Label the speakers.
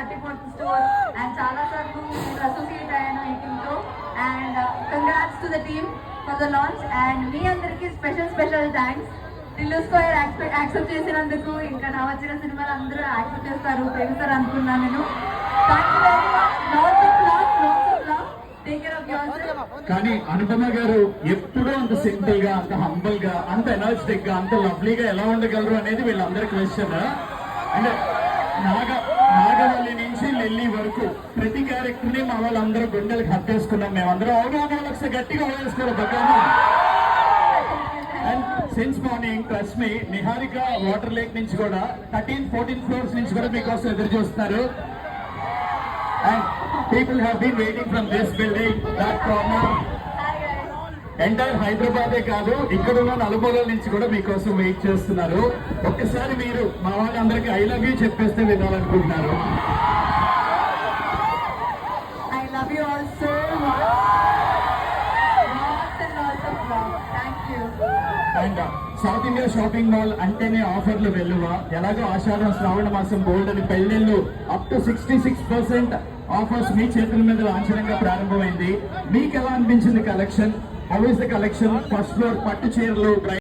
Speaker 1: 34th store and చాలా సార్లు నేను అసోసియేట్ అయ్యాను ఈ టీమ్ తో and congrats to the team for the launch and మీ అందరికి special thanks. Tillu Square accept చేసినందుకు, ఇంకా నా వచ్చిన సినిమాలు అందరూ యాక్సెప్ట్ చేస్తారు, ప్రేమిస్తారు అనుకున్నాను నేను.
Speaker 2: కానీ అనుపమ గారు ఎప్పుడూ అంత సింపుల్ గా, అంత హంబల్ గా, అంత ఎనర్జెటిక్ గా, అంత లవ్లీగా ఎలా ఉండగలరు అనేది వీళ్ళందరి క్వశ్చన్. అంటే నాగవల్లి నుంచి లిల్లీ వరకు ప్రతి క్యారెక్టర్ ని మా వాళ్ళందరూ గుండెలకు హత్తేసుకున్నాం. మేమందరం అవగాహన గట్టిగా వేసుకోవాలి పక్కన. And since morning trust me, Niharika water lake నుంచి కూడా 13-14 ఫ్లోర్స్ నుంచి కూడా మీకోసం ఎదురు చూస్తున్నారు. And people have been waiting from this building, that corner. Entire హైదరాబాదే కాదు, ఇక్కడ ఉన్న నలుమూలల నుంచి కూడా మీకోసం వెయిట్ చేస్తున్నారు. ఒక్కసారి మీరు మా వాళ్ళందరికీ ఐ లవ్ యూ చెప్పేస్తే వినాలనుకుంటున్నారు.
Speaker 1: I love you all so much. Lots and lots of love. Thank you.
Speaker 2: And south India shopping mall అంటేనే ఆఫర్లు వెల్లువ. ఎలాగో ఆషాఢం శ్రావణ మాసం బోల్డ్ అని పెళ్లిళ్ళు అప్ టు 66% ఆఫర్స్ మీ చేతుల మీద లాంఛనంగా ప్రారంభమైంది. మీకు ఎలా అనిపించింది collection? How is the collection? First floor పట్టు చీరలు